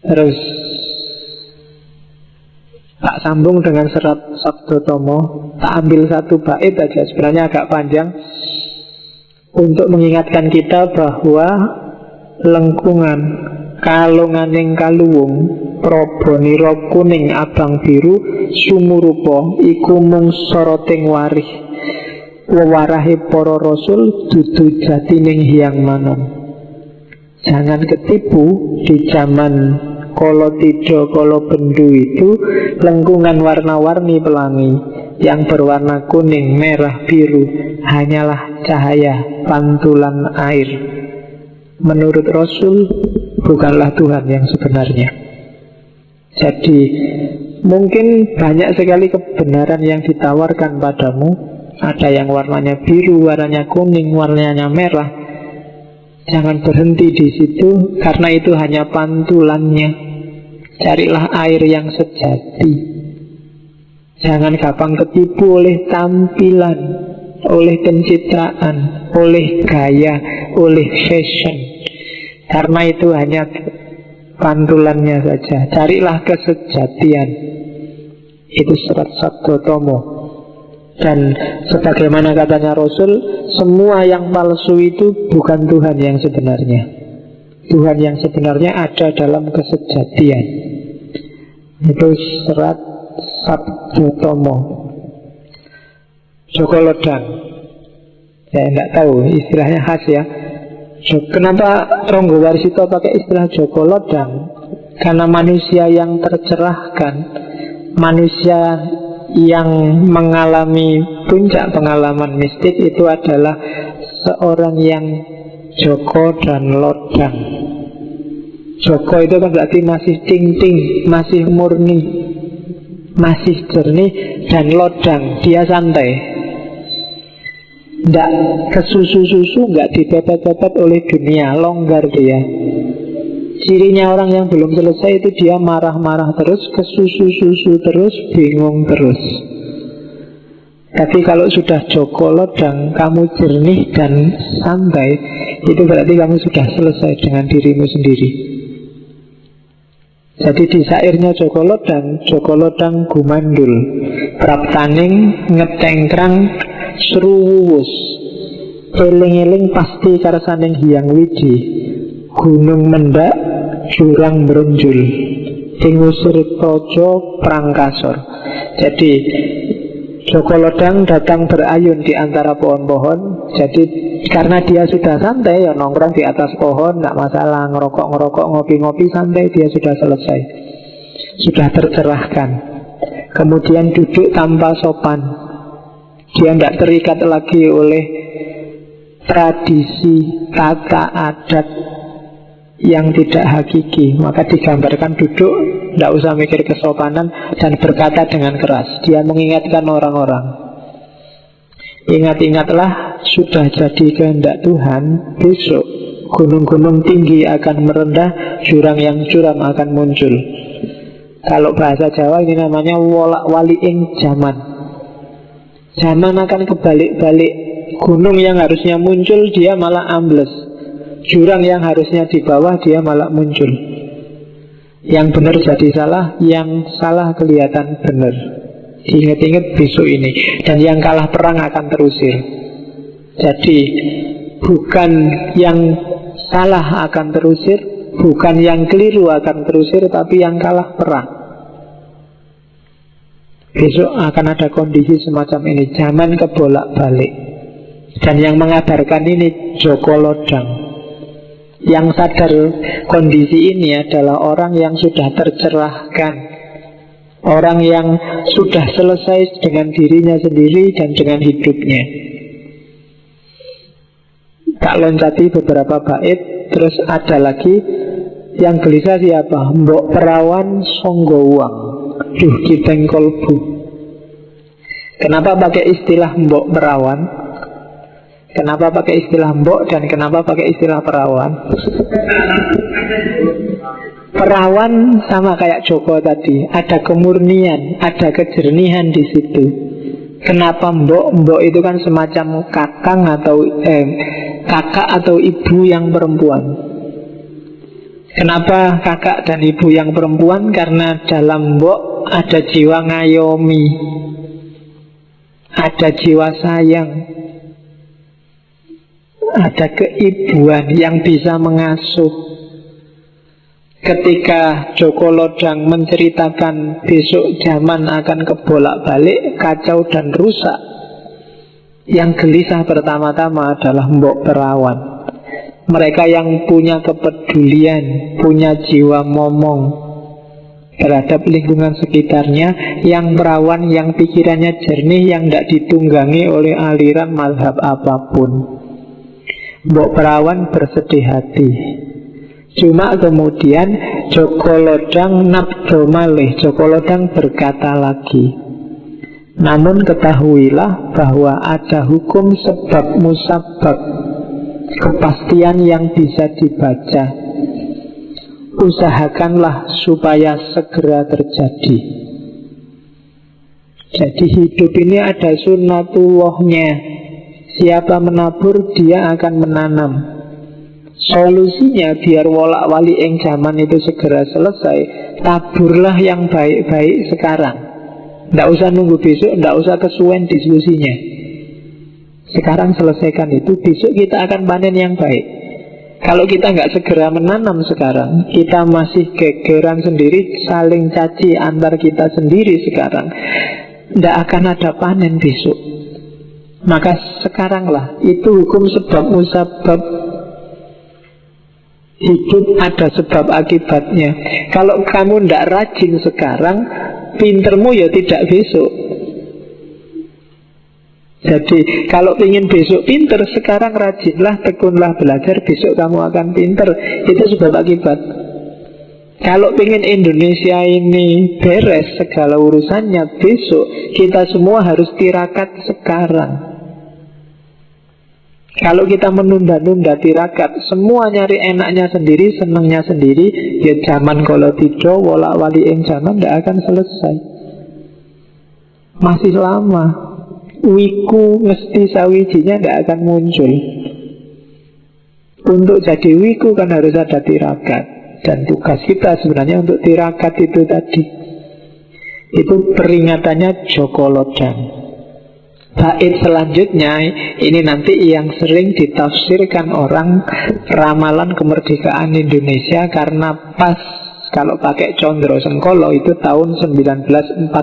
Terus tak sambung dengan serat Sabdotomo. Tak ambil satu bait aja, sebenarnya agak panjang, untuk mengingatkan kita bahwa lengkungan kalunganing kaluwung proboniro kuning abang biru sumurupa iku mung soroting warih wewarahe para rasul dudu jatining hyang manon. Jangan ketipu di zaman kolo tido kolo bendu itu lengkungan warna-warni pelangi yang berwarna kuning, merah, biru hanyalah cahaya pantulan air. Menurut Rasul bukanlah Tuhan yang sebenarnya. Jadi mungkin banyak sekali kebenaran yang ditawarkan padamu. Ada yang warnanya biru, warnanya kuning, warnanya merah. Jangan berhenti di situ, karena itu hanya pantulannya. Carilah air yang sejati. Jangan gampang ketipu oleh tampilan, oleh pencitraan, oleh gaya, oleh fashion. Karena itu hanya pantulannya saja. Carilah kesejatian. Itu serat Sabdotomo. Dan sebagaimana katanya Rasul, semua yang palsu itu bukan Tuhan yang sebenarnya. Tuhan yang sebenarnya ada dalam kesejatian. Itu serat Sabdotomo. Joko Lodang, saya tidak tahu istilahnya khas ya. Kenapa Ronggo Warsito pakai istilah Joko Lodang? Karena manusia yang tercerahkan, manusia yang mengalami puncak pengalaman mistik itu adalah seorang yang Joko dan Lodang. Joko itu kan berarti masih ting-ting, masih murni, masih jernih. Dan lodang, dia santai, tidak kesusu-susu, nggak dipepet-pepet oleh dunia, longgar dia. Cirinya orang yang belum selesai itu dia marah-marah terus, kesusu-susu terus, bingung terus. Tapi kalau sudah Joko Lodang, kamu jernih dan santai, itu berarti kamu sudah selesai dengan dirimu sendiri. Jadi di sairnya Joko Lodang gumandul, praptaning ngetengkrang seruwus, eling-eling pasti karsaning hyang wiji, gunung mendak jurang meronjul, ingusir tojo prangkasor. Jadi Joko Lodang datang berayun di antara pohon-pohon. Jadi karena dia sudah santai, ya nongkrong di atas pohon, tidak masalah, ngerokok-ngerokok, ngopi-ngopi, santai, dia sudah selesai, sudah tercerahkan. Kemudian duduk tanpa sopan, dia tidak terikat lagi oleh tradisi, tata adat yang tidak hakiki. Maka digambarkan duduk, tidak usah mikir kesopanan, dan berkata dengan keras. Dia mengingatkan orang-orang, ingat-ingatlah, sudah jadi kehendak Tuhan, besok gunung-gunung tinggi akan merendah, jurang yang curam akan muncul. Kalau bahasa Jawa ini namanya wolak waliing zaman. Zaman akan kebalik-balik. Gunung yang harusnya muncul, dia malah ambles. Jurang yang harusnya di bawah, dia malah muncul. Yang benar jadi salah, yang salah kelihatan benar. Ingat-ingat besok ini. Dan yang kalah perang akan terusir. Jadi bukan yang salah akan terusir, bukan yang keliru akan terusir, tapi yang kalah perang. Besok akan ada kondisi semacam ini. Zaman kebolak-balik. Dan yang mengabarkan ini Joko Lodang. Yang sadar kondisi ini adalah orang yang sudah tercerahkan, orang yang sudah selesai dengan dirinya sendiri dan dengan hidupnya. Tak loncati beberapa bait. Terus ada lagi yang gelisah siapa? Mbok perawan songgo uang, duh kiteng kolbu. Kenapa pakai istilah mbok perawan? Kenapa pakai istilah mbok dan kenapa pakai istilah perawan? Perawan sama kayak Joko tadi, ada kemurnian, ada kejernihan di situ. Kenapa mbok? Mbok itu kan semacam kakak atau ibu yang perempuan. Kenapa kakak dan ibu yang perempuan? Karena dalam mbok ada jiwa ngayomi, ada jiwa sayang, ada keibuan yang bisa mengasuh. Ketika Joko Lodang menceritakan besok zaman akan kebolak-balik, kacau dan rusak, yang gelisah pertama-tama adalah mbok perawan. Mereka yang punya kepedulian, punya jiwa momong terhadap lingkungan sekitarnya, yang perawan, yang pikirannya jernih, yang tidak ditunggangi oleh aliran mazhab apapun. Mbok perawan bersedih hati. Cuma kemudian Joko Lodang nabdo malih, Joko Lodang berkata lagi, namun ketahuilah bahwa ada hukum sebab musabab, kepastian yang bisa dibaca. Usahakanlah supaya segera terjadi. Jadi hidup ini ada sunnatullahnya. Siapa menabur, dia akan menanam. Solusinya biar wolak-wali ing zaman itu segera selesai, taburlah yang baik-baik sekarang. Tidak usah nunggu besok, tidak usah kesuwen diskusinya. Sekarang selesaikan itu, besok kita akan panen yang baik. Kalau kita nggak segera menanam sekarang, kita masih gegeran sendiri, saling caci antar kita sendiri sekarang, tidak akan ada panen besok. Maka sekaranglah, itu hukum sebab musabab. Hidup ada sebab akibatnya. Kalau kamu tidak rajin sekarang, pintermu ya tidak besok. Jadi kalau ingin besok pinter, sekarang rajinlah, tekunlah belajar, besok kamu akan pinter. Itu sebab akibat. Kalau ingin Indonesia ini beres segala urusannya besok, kita semua harus tirakat sekarang. Kalau kita menunda-nunda tirakat, semua nyari enaknya sendiri, senangnya sendiri, ya zaman kalau tidur, wolak-wali yang zaman tidak akan selesai. Masih lama. Wiku mesti sawijinya tidak akan muncul. Untuk jadi wiku kan harus ada tirakat. Dan tugas kita sebenarnya untuk tirakat itu tadi. Itu peringatannya Joko Lodang. Bait selanjutnya ini nanti yang sering ditafsirkan orang ramalan kemerdekaan Indonesia, karena pas kalau pakai Condro Sengkolo itu tahun 1945.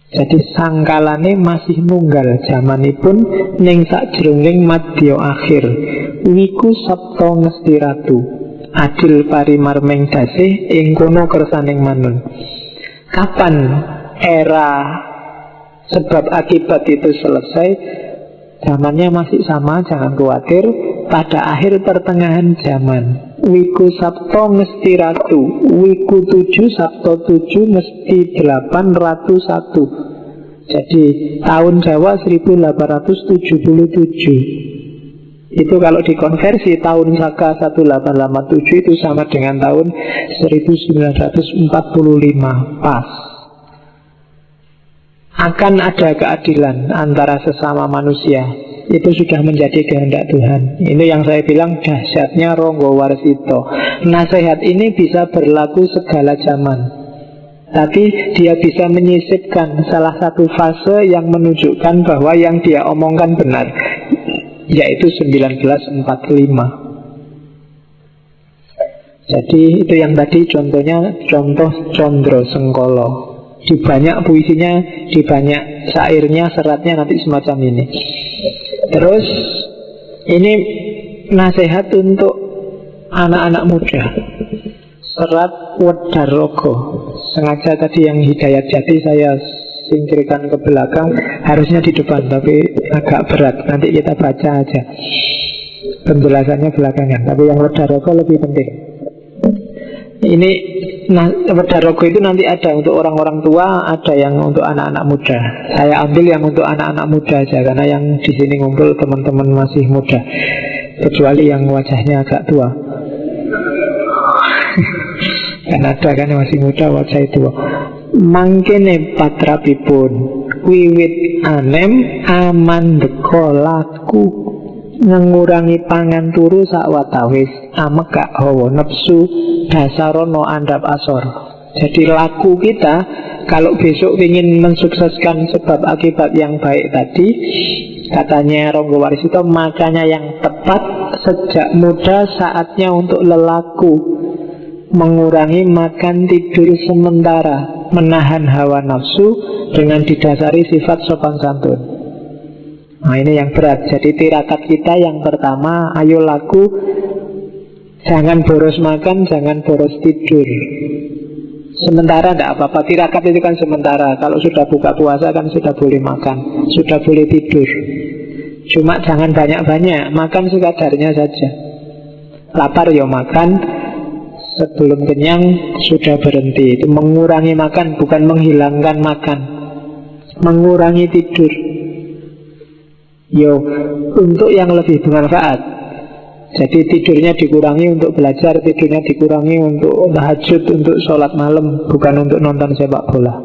Jadi sangkalane masih nunggal zamanipun ning sakjroning madya akhir. Wiku Sabto Ngesti Ratu, adil parimar mengdasih ing kono kersaning manun. Kapan era sebab akibat itu selesai? Zamannya masih sama, jangan khawatir. Pada akhir pertengahan zaman, Wiku Sabto Ngesti Ratu, Wiku 7 Sabto 7 Ngesti 8 Ratu 1. Jadi tahun Jawa 1877. Itu kalau dikonversi tahun Saka 1887 itu sama dengan tahun 1945. Pas. Akan ada keadilan antara sesama manusia. Itu sudah menjadi kehendak Tuhan. Ini yang saya bilang dahsyatnya Ronggo Warsito. Nasihat ini bisa berlaku segala zaman, tapi dia bisa menyisipkan salah satu fase yang menunjukkan bahwa yang dia omongkan benar, yaitu 1945. Jadi itu yang tadi contohnya, contoh Condro Sengkolo. Di banyak puisinya, di banyak syairnya, seratnya nanti semacam ini. Terus ini nasihat untuk anak-anak muda. Serat Wedarogo. Sengaja tadi yang Hidayat Jati saya singkirkan ke belakang, harusnya di depan, tapi agak berat. Nanti kita baca aja, penjelasannya belakangan. Tapi yang Wedarogo lebih penting. Ini Wedarogo itu nanti ada untuk orang-orang tua, ada yang untuk anak-anak muda. Saya ambil yang untuk anak-anak muda aja, karena yang di sini ngumpul teman-teman masih muda, kecuali yang wajahnya agak tua. Kan ada kan yang masih muda, wajah tua. Mangkene patrapipun, wiwit anem aman dekolaku. mengurangi pangan turu sakwatawis ameka hawa nafsu dasarono andap asor. Jadi laku kita kalau besok ingin mensukseskan sebab akibat yang baik tadi, katanya Ronggo Warsito, makanya yang tepat sejak muda saatnya untuk lelaku, mengurangi makan tidur sementara, menahan hawa nafsu dengan didasari sifat sopan santun. Nah ini yang berat. Jadi tirakat kita yang pertama, ayo laku, jangan boros makan, jangan boros tidur. Sementara tidak apa-apa, tirakat itu kan sementara. Kalau sudah buka puasa kan sudah boleh makan, sudah boleh tidur. Cuma jangan banyak-banyak, makan sekadarnya saja. Lapar ya makan, sebelum kenyang sudah berhenti. Itu mengurangi makan, bukan menghilangkan makan. Mengurangi tidur, yo untuk yang lebih bermanfaat. Jadi tidurnya dikurangi untuk belajar, tidurnya dikurangi untuk tahajud, untuk sholat malam, bukan untuk nonton sepak bola.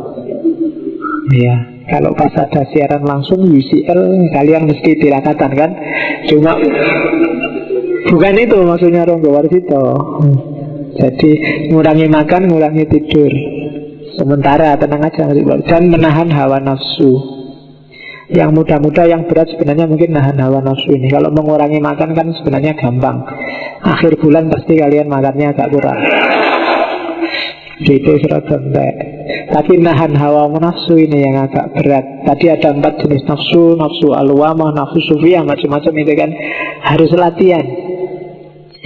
Ya, kalau pas ada siaran langsung UCL, kalian mesti tirakatan kan? Cuma bukan itu maksudnya Ronggo Warsito. Jadi ngurangi makan, ngurangi tidur sementara, tenang aja. Dan menahan hawa nafsu. Yang muda-muda, yang berat sebenarnya mungkin nahan hawa nafsu ini. Kalau mengurangi makan kan sebenarnya gampang. Akhir bulan pasti kalian makannya agak kurang. Itu seragam. Tapi nahan hawa nafsu ini yang agak berat. Tadi ada 4 jenis nafsu, nafsu alwamah, nafsu sufiyah, macam-macam itu kan harus latihan.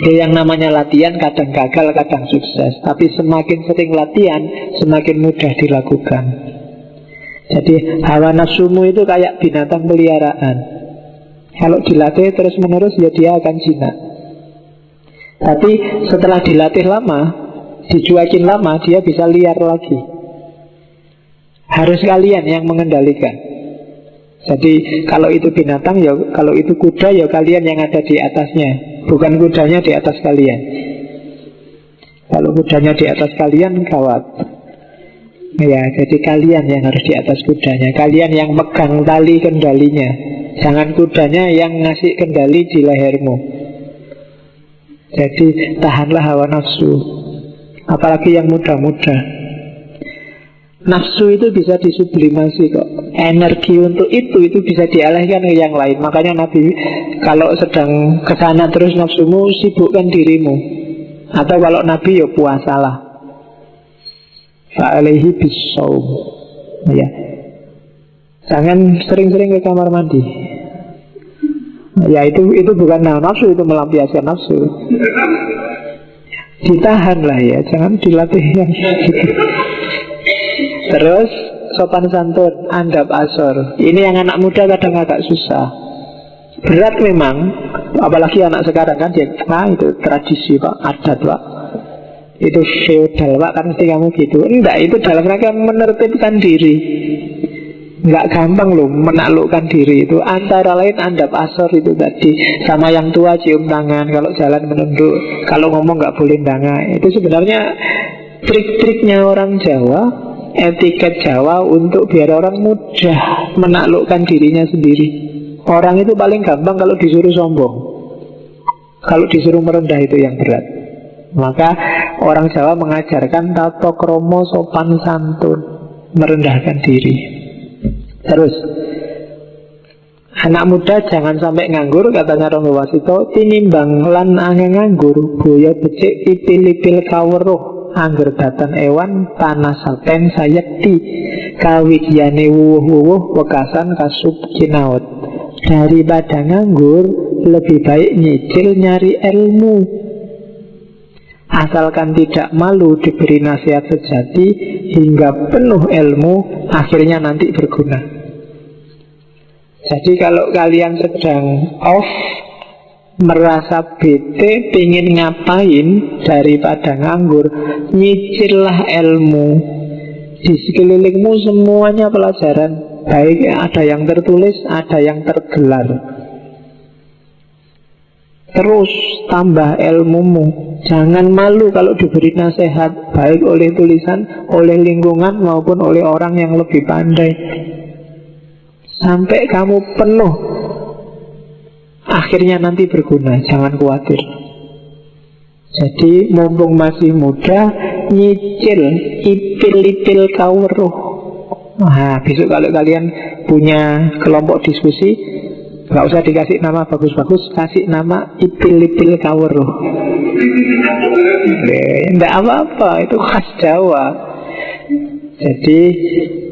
Itu yang namanya latihan, kadang gagal, kadang sukses. Tapi semakin sering latihan, semakin mudah dilakukan. Jadi hawa nafsumu itu kayak binatang peliharaan. Kalau dilatih terus menerus ya dia akan jinak. Tapi setelah dilatih lama, dicuekin lama, dia bisa liar lagi. Harus kalian yang mengendalikan. Jadi kalau itu binatang ya, kalau itu kuda ya kalian yang ada di atasnya, bukan kudanya di atas kalian. Kalau kudanya di atas kalian gawat. Ya, jadi kalian yang harus di atas kudanya. Kalian yang megang tali kendalinya. Jangan kudanya yang ngasih kendali di lehermu. Jadi tahanlah hawa nafsu. Apalagi yang muda-muda. Nafsu itu bisa disublimasi kok. Energi untuk itu bisa dialihkan ke yang lain. Makanya Nabi kalau sedang kesana terus nafsumu, sibukkan dirimu. Atau kalau Nabi ya puasalah. Fa'alaihi bisawm. Ya. Jangan sering-sering ke kamar mandi. Ya itu bukan nafsu, itu melampiaskan nafsu. Ditahan lah ya, jangan dilatih yang gitu. Terus sopan santun, andap asor. Ini yang anak muda kadang agak susah. Berat memang, apalagi anak sekarang kan dia, itu tradisi Pak, adat Pak. Itu feodal Pak, kan mesti kamu gitu. Enggak, itu dalam rangka menertibkan diri. Enggak gampang loh menaklukkan diri itu. Antara lain andap asor itu tadi. Sama yang tua cium tangan, kalau jalan menunduk, kalau ngomong enggak boleh ndanga. Itu sebenarnya trik-triknya orang Jawa, etiket Jawa untuk biar orang mudah menaklukkan dirinya sendiri. Orang itu paling gampang kalau disuruh sombong. Kalau disuruh merendah itu yang berat. Maka orang Jawa mengajarkan tata krama sopan santun, merendahkan diri. Terus anak muda jangan sampai nganggur, katanya Ronggo Warsito. Tinimbang lan angin nganggur, boyo becik ipil-ipil kaweruh, angger datan ewan panasaten sayekti, kawigyane wuwuh-wuwuh wekasan kasub kinaut. Daripada nganggur, lebih baik nyicil nyari ilmu. Asalkan tidak malu diberi nasihat sejati hingga penuh ilmu, akhirnya nanti berguna. Jadi kalau kalian sedang off, merasa bete, pingin ngapain daripada nganggur, nyicillah ilmu. Di sekelilingmu semuanya pelajaran. Baik ada yang tertulis, ada yang tergelar. Terus tambah ilmumu. Jangan malu kalau diberi nasihat, baik oleh tulisan, oleh lingkungan maupun oleh orang yang lebih pandai. Sampai kamu penuh akhirnya nanti berguna, jangan khawatir. Jadi mumpung masih muda, nyicil, ipil-ipil kawruh. Nah, besok kalau kalian punya kelompok diskusi, nggak usah dikasih nama bagus-bagus, kasih nama ipil-ipil kawruh. Nggak apa-apa, itu khas Jawa. Jadi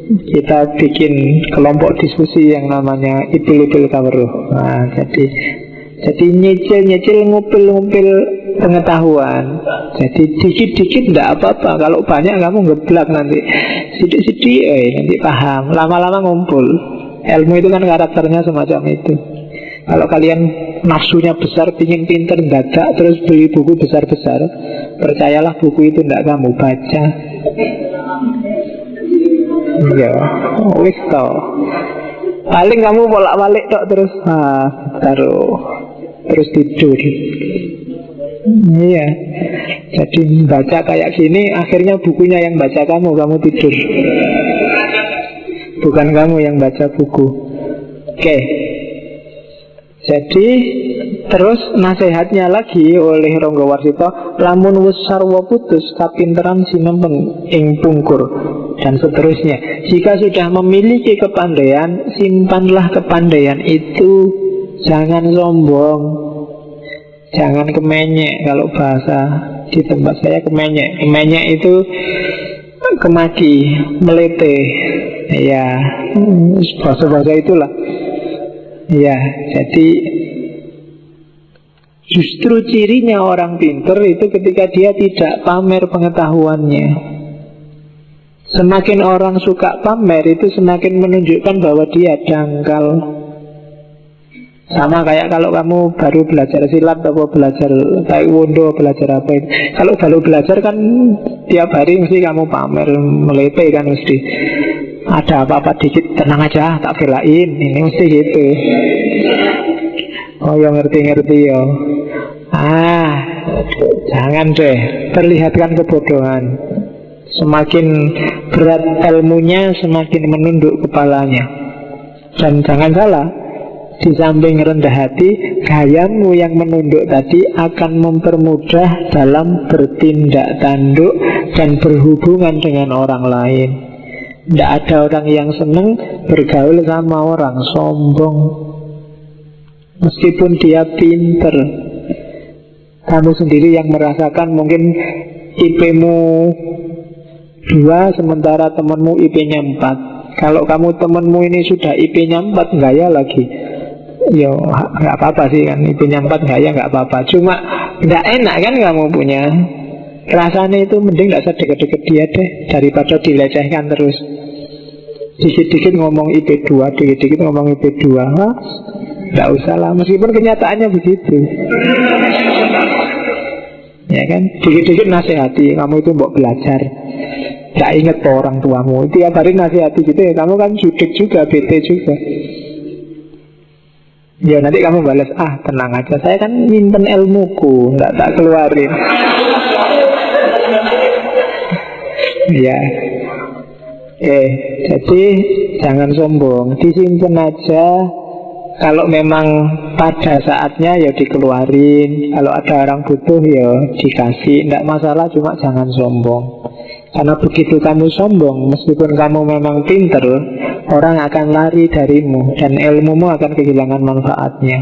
kita bikin kelompok diskusi yang namanya ipil-ipil kawruh. Nah, jadi nyicil-nyicil, ngupil-ngupil pengetahuan. Jadi dikit-dikit enggak apa-apa. Kalau banyak kamu ngeblak nanti. Sidik-sidik nanti paham. Lama-lama ngumpul. Ilmu itu kan karakternya semacam itu. Kalau kalian nafsunya besar, pingin pinter, dadak, terus beli buku besar-besar, percayalah buku itu enggak kamu baca. Ya, wis toh. Paling kamu bolak-balik tok terus terus tidur. Iya. Jadi baca kayak gini, akhirnya bukunya yang baca kamu tidur. Bukan kamu yang baca buku. Oke. Jadi terus nasihatnya lagi oleh Ronggo Warsito, lamun wis sarwa putus kapinteran sinempeng ing pungkur, dan seterusnya. Jika sudah memiliki kepandaian, simpanlah kepandaian itu, jangan sombong, jangan kemenyek. Kalau bahasa di tempat saya kemenyek. Kemenyek itu kemaki, melete. Ya, bahasa-bahasa itulah. Ya, jadi justru cirinya orang pinter itu ketika dia tidak pamer pengetahuannya. Semakin orang suka pamer itu semakin menunjukkan bahwa dia dangkal. Sama kayak kalau kamu baru belajar silat atau belajar taekwondo, belajar apa itu. Kalau baru belajar kan tiap hari mesti kamu pamer, melete kan mesti. Ada apa-apa dikit, tenang aja, tak belain. Ini mesti gitu. Oh ya ngerti-ngerti ya. Jangan deh, perlihatkan kebodohan. Semakin berat ilmunya, semakin menunduk kepalanya. Dan jangan salah, di samping rendah hati, gayamu yang menunduk tadi akan mempermudah dalam bertindak tanduk dan berhubungan dengan orang lain. Tidak ada orang yang senang bergaul sama orang sombong, meskipun dia pinter. Kamu sendiri yang merasakan mungkin IP-mu 2 sementara temanmu IP-nya 4. Kalau kamu temanmu ini sudah IP-nya 4, gaya lagi, ya nggak apa-apa sih kan, IP-nya 4 gaya nggak apa-apa. Cuma nggak enak kan kamu punya. Rasanya itu mending gak usah deket-deket dia deh, daripada dilecehkan terus. Dikit-dikit ngomong IP2, dikit-dikit ngomong IP2. Gak usah lah, meskipun kenyataannya begitu. Ya kan, dikit-dikit nasihati, kamu itu mau belajar. Gak inget orang tuamu, tiap hari nasihati gitu ya, kamu kan judik juga, bete juga. Ya nanti kamu balas, tenang aja, saya kan nyimpen ilmuku, gak tak keluarin. Ya, jadi jangan sombong, disimpan aja. Kalau memang pada saatnya ya dikeluarin. Kalau ada orang butuh ya dikasih, tidak masalah, cuma jangan sombong. Karena begitu kamu sombong, meskipun kamu memang pinter, orang akan lari darimu dan ilmumu akan kehilangan manfaatnya.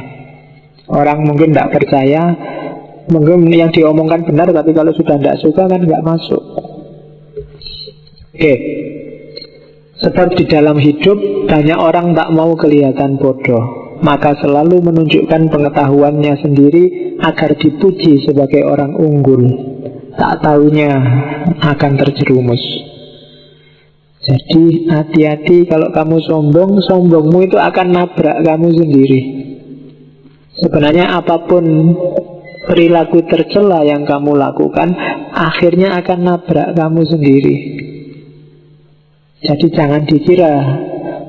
Orang mungkin tidak percaya, mungkin yang diomongkan benar, tapi kalau sudah tidak suka kan nggak masuk. Oke. Sebab di dalam hidup banyak orang tak mau kelihatan bodoh, maka selalu menunjukkan pengetahuannya sendiri agar dipuji sebagai orang unggul. Tak taunya akan terjerumus. Jadi hati-hati kalau kamu sombong, sombongmu itu akan nabrak kamu sendiri. Sebenarnya apapun perilaku tercela yang kamu lakukan, akhirnya akan nabrak kamu sendiri. Jadi jangan dikira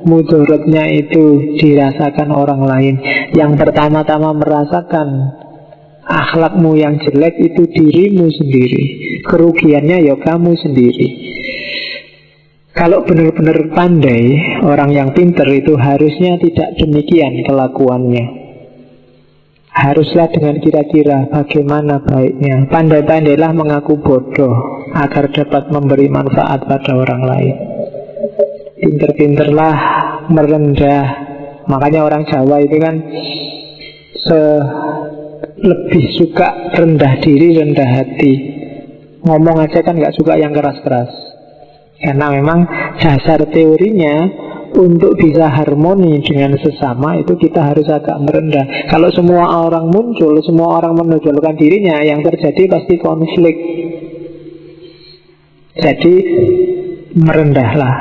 mudaratnya itu dirasakan orang lain. Yang pertama-tama merasakan akhlakmu yang jelek itu dirimu sendiri. Kerugiannya ya kamu sendiri. Kalau benar-benar pandai, orang yang pintar itu harusnya tidak demikian kelakuannya. Haruslah dengan kira-kira bagaimana baiknya. Pandai-pandailah mengaku bodoh agar dapat memberi manfaat pada orang lain. Pinter-pinterlah merendah. Makanya orang Jawa itu kan lebih suka rendah diri, rendah hati. Ngomong aja kan gak suka yang keras-keras. Karena memang dasar teorinya untuk bisa harmoni dengan sesama itu kita harus agak merendah. Kalau semua orang muncul, semua orang menonjolkan dirinya, yang terjadi pasti konflik. Jadi merendahlah.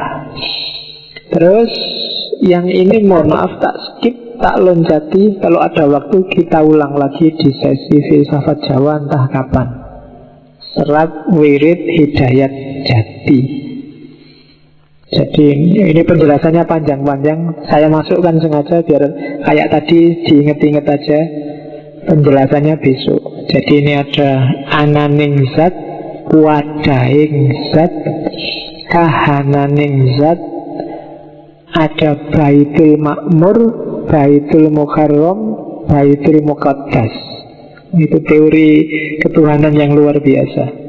Terus yang ini mohon maaf tak skip, tak loncati. Kalau ada waktu kita ulang lagi di sesi filsafat Jawa entah kapan. Serat Wirid Hidayat Jati. Jadi ini penjelasannya panjang-panjang. Saya masukkan sengaja biar kayak tadi diinget-inget aja. Penjelasannya besok. Jadi ini ada ananing zat, wadaing zat, kahananing zat, ada baitul makmur, baitul mukarram, baitul muqaddas. Itu teori ketuhanan yang luar biasa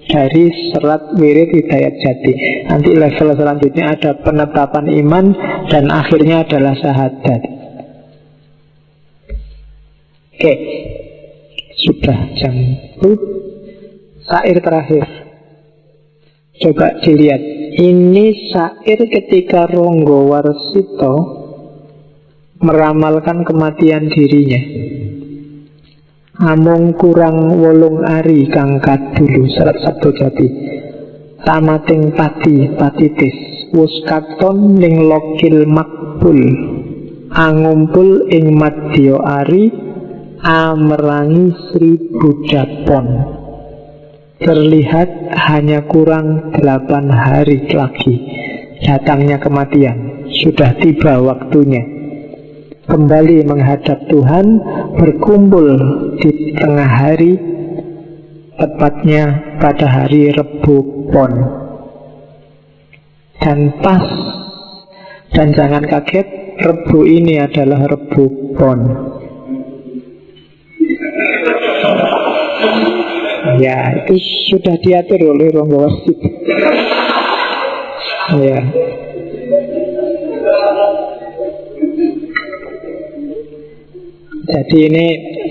dari Serat Wirid Hidayat Jati. Nanti level selanjutnya ada penetapan iman, dan akhirnya adalah syahadat. Oke, sudah jam Syair terakhir. Coba dilihat. Ini syair ketika Ronggo Warsito meramalkan kematian dirinya. Amung kurang wolung ari kang kadulu Serat Sabdo Jati. Tamating pati patitis wus katon ning lokil makbul. Angumpul ing madya ari amerangi 1000 japon. Terlihat hanya kurang 8 hari lagi datangnya kematian. Sudah tiba waktunya kembali menghadap Tuhan, berkumpul di tengah hari, tepatnya pada hari Rebu Pon. Dan pas, dan jangan kaget, Rebu ini adalah Rebu Pon. Ya, itu sudah diatur oleh Ronggo Warsito. Ya. Jadi ini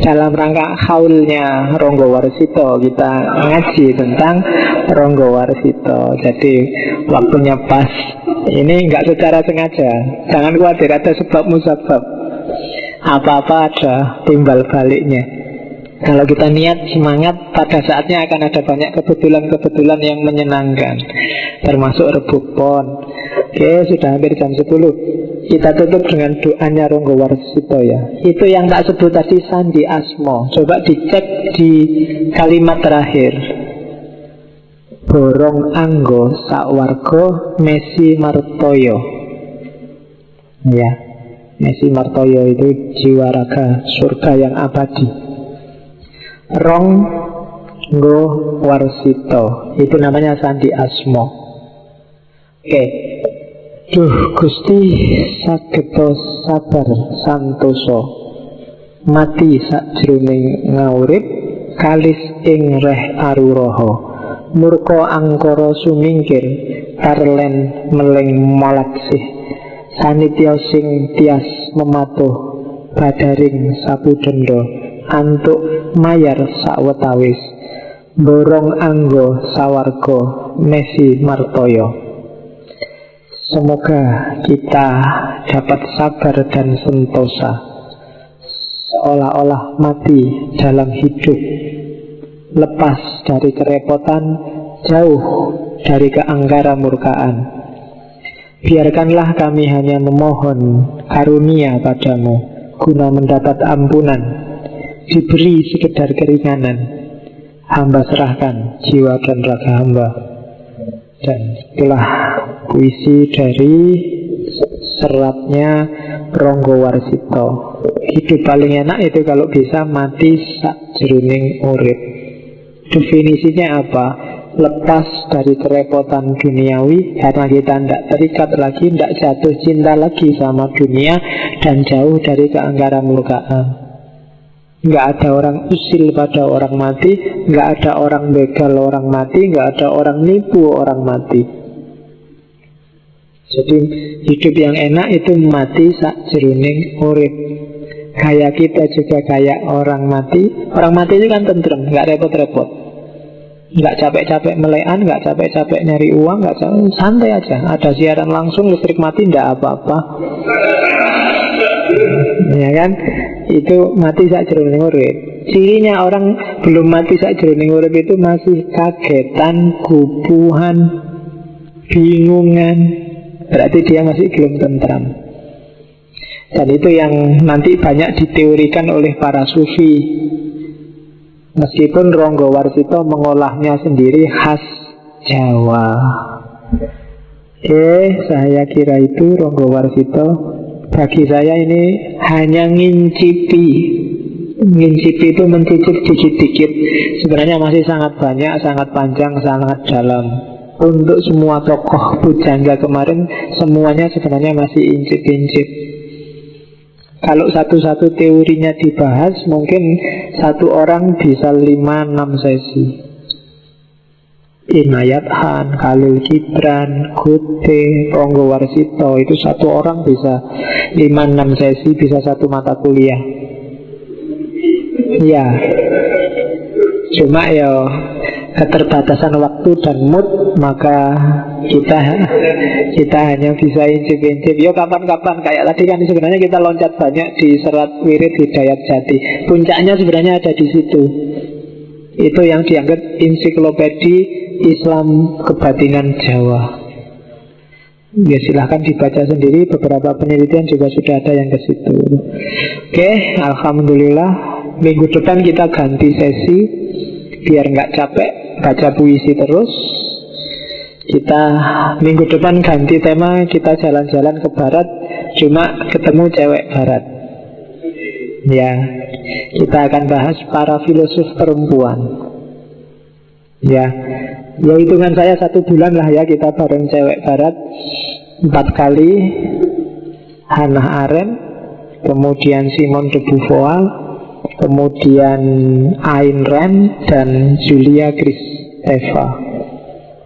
dalam rangka haulnya Ronggo Warsito, kita ngaji tentang Ronggo Warsito. Jadi waktunya pas. Ini enggak secara sengaja. Jangan khawatir, ada sebab musabab. Apa-apa ada timbal baliknya. Kalau kita niat, semangat, pada saatnya akan ada banyak kebetulan-kebetulan yang menyenangkan. Termasuk Rebu Pon. Oke, sudah hampir jam 10. Kita tutup dengan doanya Ronggo Warsito ya. Itu yang tak sebut tadi, Sandi Asmo. Coba dicek di kalimat terakhir. Borong anggo sakwargo Mesi Martoyo. Ya, Mesi Martoyo itu jiwa raga surga yang abadi. Ronggo Warsito, itu namanya Sandi Asmo. Oke. Duh Gusti sageto sabar santoso, mati sakjroning ngawurip, kalis ing reh aruroho, murka angkara sumingkir, tarlen meleng molaksih, sanitya sing tias mematuh, badaring sapudenda, antuk mayar sawetawis, borong anggo sawarga Mesi Martoyo. Semoga kita dapat sabar dan sentosa, seolah-olah mati dalam hidup, lepas dari kerepotan, jauh dari keangkara murkaan. Biarkanlah kami hanya memohon karunia padamu, guna mendapat ampunan, diberi sekedar keringanan. Hamba serahkan jiwa dan raga hamba. Dan itulah puisi dari seratnya Ronggo Warsito. Hidup paling enak itu kalau bisa mati sakjroning urip. Definisinya apa? Lepas dari kerepotan duniawi, karena kita tidak terikat lagi, tidak jatuh cinta lagi sama dunia, dan jauh dari keangkara murkaan. Nggak ada orang usil pada orang mati, nggak ada orang begal orang mati, nggak ada orang nipu orang mati. Jadi hidup yang enak itu mati sakjroning urip. Kayak kita juga kayak orang mati. Orang mati itu kan tentrem, nggak repot-repot, nggak capek-capek melekan, nggak capek-capek nyari uang, nggak capek, santai aja. Ada siaran langsung, listrik mati, nggak apa-apa. Ya kan? Itu mati sakjroning urip. Cirinya orang belum mati sakjroning urip itu masih kagetan, gubuhan, bingungan. Berarti dia masih belum tentram. Dan itu yang nanti banyak diteorikan oleh para sufi. Meskipun Ronggo Warsito mengolahnya sendiri khas Jawa. Saya kira itu Ronggo Warsito. Bagi saya ini hanya ngincipi. Ngincipi itu mencicip dikit-dikit. Sebenarnya masih sangat banyak, sangat panjang, sangat dalam. Untuk semua tokoh pujangga kemarin, semuanya sebenarnya masih incip-incip. Kalau satu-satu teorinya dibahas, mungkin satu orang bisa 5-6 sesi. Inayat Han, Khalil Gibran, Gute, Ronggo Warsito, itu satu orang bisa 5-6 sesi, bisa satu mata kuliah. Ya, cuma ya keterbatasan waktu dan mood, maka kita hanya bisa incip-incip. Yo kapan-kapan, kayak tadi kan sebenarnya kita loncat banyak di serat wirid Hidayat Jati. Puncaknya sebenarnya ada di situ. Itu yang dianggap ensiklopedi Islam kebatinan Jawa. Ya silahkan dibaca sendiri. Beberapa penelitian juga sudah ada yang ke situ. Oke, alhamdulillah. Minggu depan kita ganti sesi biar nggak capek baca puisi terus. Kita minggu depan ganti tema, kita jalan-jalan ke barat, cuma ketemu cewek barat. Ya, kita akan bahas para filosof perempuan. Ya, hitungan saya 1 bulan lah ya kita bareng cewek barat 4 kali. Hannah Arendt, kemudian Simone de Beauvoir, kemudian Ayn Rand, dan Julia Kristeva.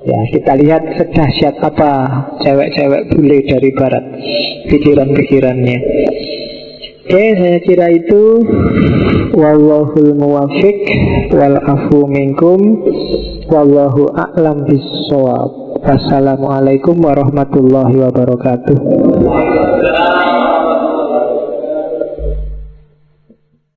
Ya, kita lihat sedahsyat apa cewek-cewek bule dari barat, pikiran-pikirannya. Oke, saya kira itu. Wallahul muwaffiq wal afu minkum. Wallahu a'lam bissawab. Wassalamualaikum warahmatullahi wabarakatuh.